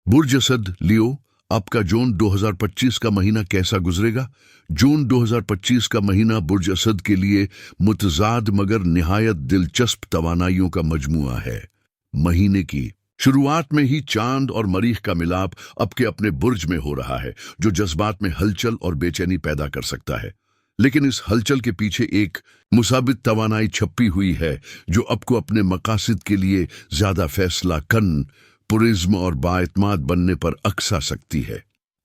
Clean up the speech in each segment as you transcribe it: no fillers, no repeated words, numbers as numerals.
बुर्ज असद लियो, आपका जून 2025 का महीना कैसा गुजरेगा? जून 2025 का महीना बुर्ज असद के लिए मुतजाद मगर निहायत दिलचस्प तवानाइयों का मजमुआ है। महीने की शुरुआत में ही चांद और मरीख का मिलाप आपके अपने बुर्ज में हो रहा है, जो जज्बात में हलचल और बेचैनी पैदा कर सकता है। लेकिन इस हलचल के पीछे एक मुसाबित तवानाई छपी हुई है, जो आपको अपने मकासद के लिए ज्यादा फैसला कन, पुरिज्म और बाएतमाद बनने पर अक्सा सकती है।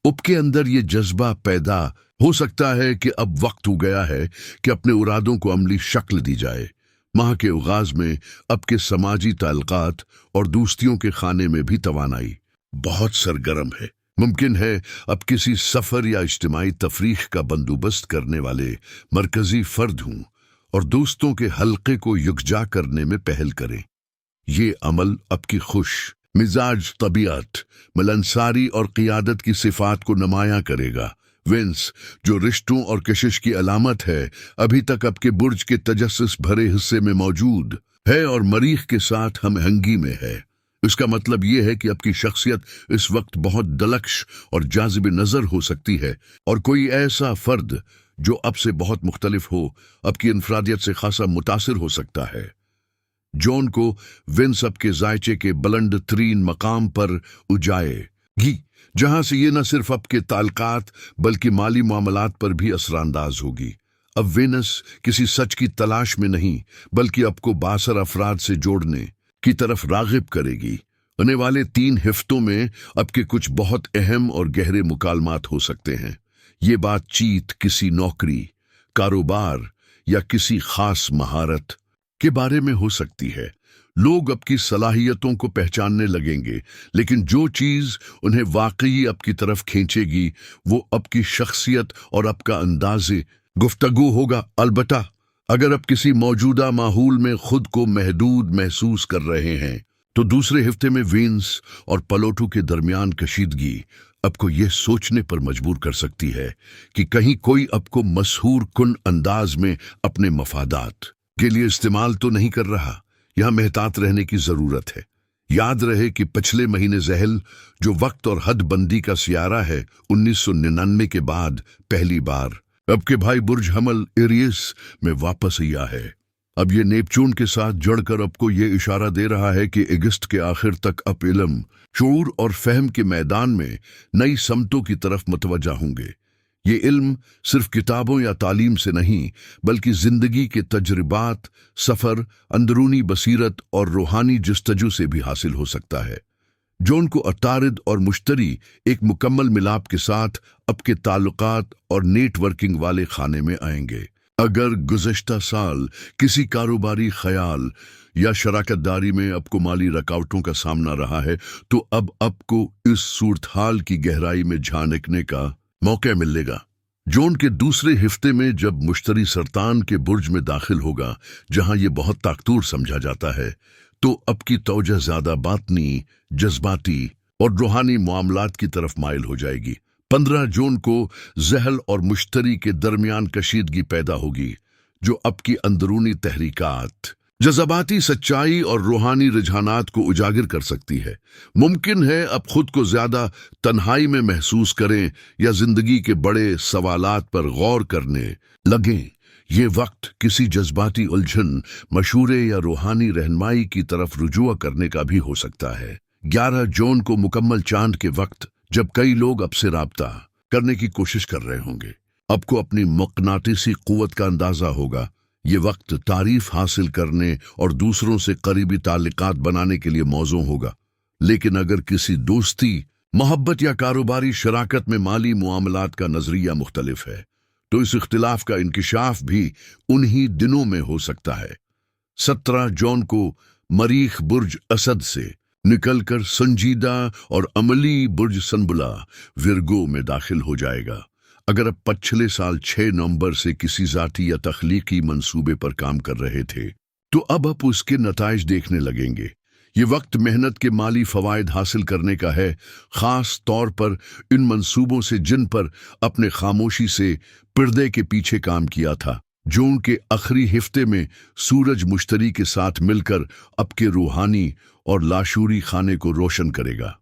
आपके अंदर ये जज्बा पैदा हो सकता है कि अब वक्त हो गया है कि अपने इरादों को अमली शक्ल दी जाए। माह के आगाज में आपके समाजी ताल्लुकात और दोस्तियों के खाने में भी तवानाई बहुत सरगर्म है। मुमकिन है अब किसी सफर या इज्तिमाई तफरीक का बंदोबस्त करने वाले मरकजी फर्द हों और दोस्तों के हल्के को यकजा करने में पहल करें। ये अमल आपकी खुश मिजाज तबीयत, मिलनसारी और क़ियादत की सिफात को नुमायां करेगा। विंस, जो रिश्तों और कशिश की अलामत है, अभी तक आपके बुर्ज के तजस्सुस भरे हिस्से में मौजूद है और मरीख के साथ हमहंगी में है। इसका मतलब यह है कि आपकी शख्सियत इस वक्त बहुत दलक्श और जाज़िब नज़र हो सकती है, और कोई ऐसा फर्द जो आपसे बहुत मुख्तलिफ हो आपकी इनफरादियत से खासा मुतासिर हो सकता है। जॉन को विंस आपके जायचे के बुलंद तरीन मकाम पर उजाएगी, जहां से ये न सिर्फ आपके ताल्लुकात बल्कि माली मामलात पर भी असरानंदाज होगी। अब वेनस किसी सच की तलाश में नहीं बल्कि आपको बासर अफराद से जोड़ने की तरफ रागिब करेगी। आने वाले 3 हफ्तों में आपके कुछ बहुत अहम और गहरे मुकालमात हो सकते हैं। ये बातचीत किसी नौकरी, कारोबार या किसी खास महारत के बारे में हो सकती है। लोग आपकी सलाहियतों को पहचानने लगेंगे, लेकिन जो चीज उन्हें वाकई आपकी तरफ खींचेगी वो आपकी शख्सियत और आपका अंदाज़े गुफ्तगू होगा। अलबत्ता अगर आप किसी मौजूदा माहौल में खुद को महदूद महसूस कर रहे हैं, तो दूसरे हफ्ते में वीन्स और पलोटू के दरमियान कशीदगी आपको यह सोचने पर मजबूर कर सकती है कि कहीं कोई आपको मसहूर कुन अंदाज में अपने मफादात के लिए इस्तेमाल तो नहीं कर रहा। यहां मेहतात रहने की जरूरत है। याद रहे कि पिछले महीने ज़हल, जो वक्त और हद बंदी का सियारा है, 1999 के बाद पहली बार आपके भाई बुर्ज हमल एरियस में वापस आया है। अब ये नेपचून के साथ जड़कर आपको ये इशारा दे रहा है कि अगस्त के आखिर तक आप इल्म, शऊर और फहम के मैदान में नई समतों की तरफ मुतवज्जा होंगे। ये इल्म सिर्फ किताबों या तालीम से नहीं बल्कि जिंदगी के तजर्बात, सफर, अंदरूनी बसीरत और रूहानी जस्तजू से भी हासिल हो सकता है। जॉन को अतारिद और मुश्तरी एक मुकम्मल मिलाप के साथ आपके ताल्लुकात और नेटवर्किंग वाले खाने में आएंगे। अगर गुज़श्ता साल किसी कारोबारी ख्याल या शराकतदारी में आपको माली रुकावटों का सामना रहा है, तो अब आपको इस सूरत हाल की गहराई में झांकने का मौका मिलेगा। जून के दूसरे हफ्ते में जब मुश्तरी सरतान के बुर्ज में दाखिल होगा, जहां ये बहुत ताकतूर समझा जाता है, तो अब की तवज्जो ज्यादा बातनी, जज्बाती और रूहानी मामलात की तरफ माइल हो जाएगी। 15 जून को ज़हल और मुश्तरी के दरमियान कशीदगी पैदा होगी, जो आपकी अंदरूनी तहरीकात, जज़बाती सच्चाई और रूहानी रुझानात को उजागर कर सकती है। मुमकिन है आप खुद को ज्यादा तन्हाई में महसूस करें या जिंदगी के बड़े सवालात पर गौर करने लगें। ये वक्त किसी जज्बाती उलझन, मशूरे या रूहानी रहनुमाई की तरफ रुजू करने का भी हो सकता है। 11 जून को मुकम्मल चांद के वक्त, जब कई लोग आपसे राब्ता करने की कोशिश कर रहे होंगे, आपको अपनी मक़नातीसी क़ुव्वत का अंदाजा होगा। ये वक्त तारीफ हासिल करने और दूसरों से करीबी ताल्लुकात बनाने के लिए मौजू होगा। लेकिन अगर किसी दोस्ती, मोहब्बत या कारोबारी शराकत में माली मुआमलात का नजरिया मुख्तलिफ है, तो इस इख्तिलाफ का इंकिशाफ भी उन्हीं दिनों में हो सकता है। 17 जून को मरीख बुर्ज असद से निकलकर संजीदा और अमली बुर्ज सनबुला विरगो में दाखिल हो जाएगा। अगर अब पिछले साल 6 नवंबर से किसी जाती या तख्लीकी मंसूबे पर काम कर रहे थे, तो अब आप उसके नताइज देखने लगेंगे। ये वक्त मेहनत के माली फवायद हासिल करने का है, खास तौर पर इन मंसूबों से जिन पर अपने खामोशी से पर्दे के पीछे काम किया था। जून के आखिरी हफ्ते में सूरज मुश्तरी के साथ मिलकर आपके रूहानी और लाशूरी खाने को रोशन करेगा।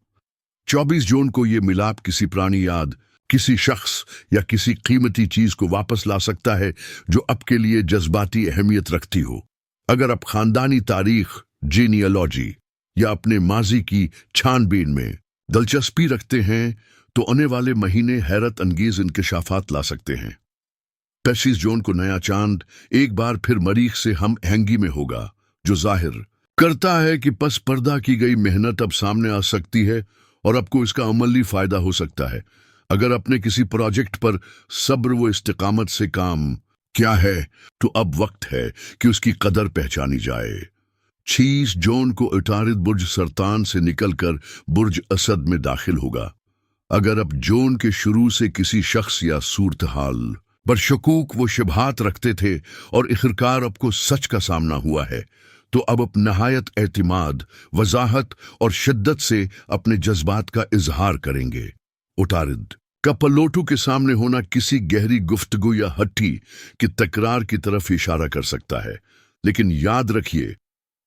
24 जून को ये मिलाप किसी पुरानी याद, किसी शख्स या किसी कीमती चीज को वापस ला सकता है जो आपके लिए जज्बाती अहमियत रखती हो। अगर आप खानदानी तारीख, जीनियोलॉजी या अपने माजी की छानबीन में दिलचस्पी रखते हैं तो आने वाले महीने हैरत अंगेज इंकशाफात ला सकते हैं। 25 जून को नया चांद एक बार फिर मरीख से हम हैंगी में होगा, जो जाहिर करता है कि पस पर्दा की गई मेहनत अब सामने आ सकती है और आपको इसका अमली फायदा हो सकता है। अगर आपने किसी प्रोजेक्ट पर सब्र व इस्तिकामत से काम क्या है तो अब वक्त है कि उसकी कदर पहचानी जाए। 26 जून को उतारिद बुर्ज सरतान से निकलकर बुर्ज असद में दाखिल होगा। अगर आप जून के शुरू से किसी शख्स या सूरत हाल पर शकूक व शुबहात रखते थे और आखिरकार आपको सच का सामना हुआ है, तो अब आप नहायत एतमाद, वजाहत और शिद्दत से अपने जज्बात का इजहार करेंगे। उतारिद का पलोटू के सामने होना किसी गहरी गुफ्तगू या हट्टी की तकरार की तरफ इशारा कर सकता है, लेकिन याद रखिए,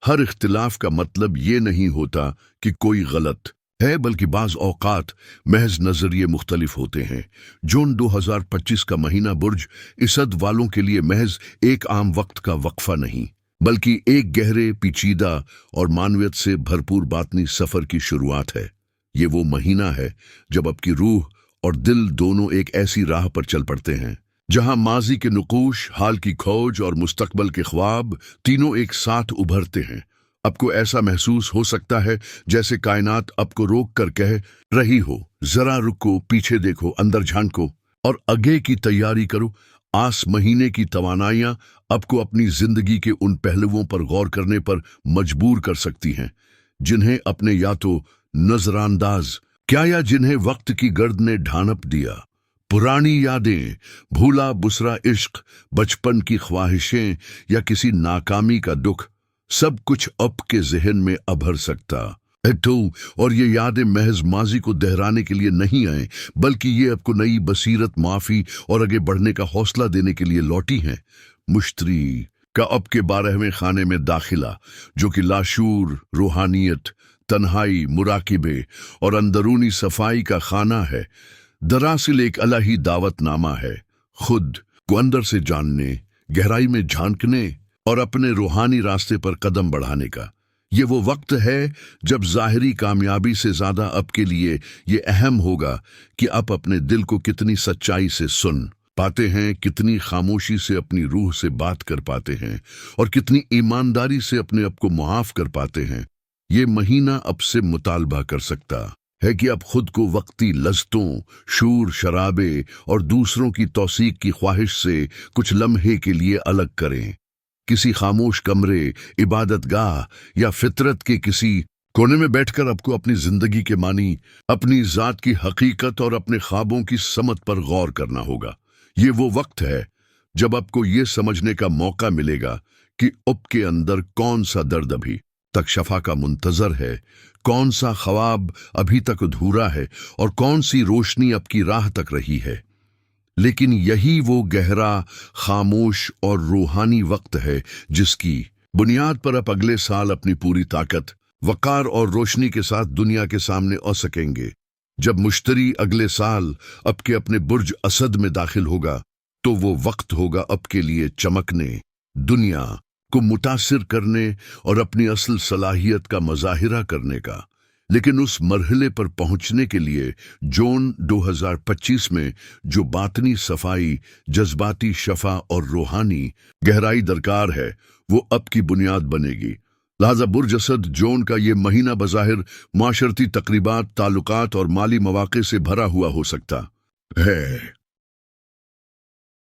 हर इख्तिलाफ का मतलब ये नहीं होता कि कोई गलत है, बल्कि बाज औकात महज नजरिए मुख्तलिफ होते हैं। जून 2025 का महीना बुर्ज इसद वालों के लिए महज एक आम वक्त का वक्फा नहीं, बल्कि एक गहरे, पेचीदा और मानवियत से भरपूर बातनी सफर की शुरुआत है। ये वो महीना है जब आपकी रूह और दिल दोनों एक ऐसी राह पर चल पड़ते हैं जहां माजी के नुकूश, हाल की खोज और मुस्तकबल के ख्वाब तीनों एक साथ उभरते हैं। आपको ऐसा महसूस हो सकता है जैसे कायनात आपको रोक कर कह रही हो, जरा रुको, पीछे देखो, अंदर झांको और आगे की तैयारी करो। आस महीने की तवानाइयां आपको अपनी जिंदगी के उन पहलुओं पर गौर करने पर मजबूर कर सकती हैं जिन्हें अपने या तो नजरानदाज क्या या जिन्हें वक्त की गर्द ने ढांप दिया। पुरानी यादें, भूला बुसरा इश्क, बचपन की ख्वाहिशें या किसी नाकामी का दुख, सब कुछ आपके जहन में अभर सकता है। और ये यादें महज माजी को दोहराने के लिए नहीं आए, बल्कि ये आपको नई बसीरत, माफी और आगे बढ़ने का हौसला देने के लिए लौटी हैं। मुश्तरी का आपके 12वें खाने में दाखिला, जो कि लाशूर, रूहानियत, तन्हाई, मुराकिबे और अंदरूनी सफाई का खाना है, दरअसल एक अलही दावतनामा है, खुद को अंदर से जानने, गहराई में झांकने और अपने रूहानी रास्ते पर कदम बढ़ाने का। ये वो वक्त है जब ज़ाहिरी कामयाबी से ज़्यादा आपके लिए ये अहम होगा कि आप अपने दिल को कितनी सच्चाई से सुन पाते हैं, कितनी खामोशी से अपनी रूह से बात कर पाते हैं और कितनी ईमानदारी से अपने आप को मुआफ कर पाते हैं। ये महीना अब से मुतालबा कर सकता है कि आप खुद को वक्ती लज़्ज़तों, शूर शराबे और दूसरों की तौसीक की ख्वाहिश से कुछ लम्हे के लिए अलग करें। किसी खामोश कमरे, इबादत गाह या फितरत के किसी कोने में बैठकर आपको अपनी जिंदगी के मानी, अपनी जात की हकीकत और अपने ख्वाबों की समत पर गौर करना होगा। ये वो वक्त है जब आपको ये समझने का मौका मिलेगा कि आपके अंदर कौन सा दर्द अभी तक शफा का मुंतजर है, कौन सा ख्वाब अभी तक अधूरा है और कौन सी रोशनी आपकी राह तक रही है। लेकिन यही वो गहरा, खामोश और रूहानी वक्त है जिसकी बुनियाद पर आप अगले साल अपनी पूरी ताकत, वकार और रोशनी के साथ दुनिया के सामने आ सकेंगे। जब मुश्तरी अगले साल आपके अपने बुर्ज असद में दाखिल होगा, तो वो वक्त होगा आपके लिए चमकने, दुनिया को मुतासिर करने और अपनी असल सलाहियत का मज़ाहिरा करने का। लेकिन उस मरहले पर पहुंचने के लिए जून 2025 में जो बातनी सफाई, जज्बाती शफा और रूहानी गहराई दरकार है, वो अब की बुनियाद बनेगी। लिहाजा बुर्ज असद जून का ये महीना बज़ाहिर माशरती तकरीबात, ताल्लुकात और माली मौक़े से भरा हुआ हो सकता है,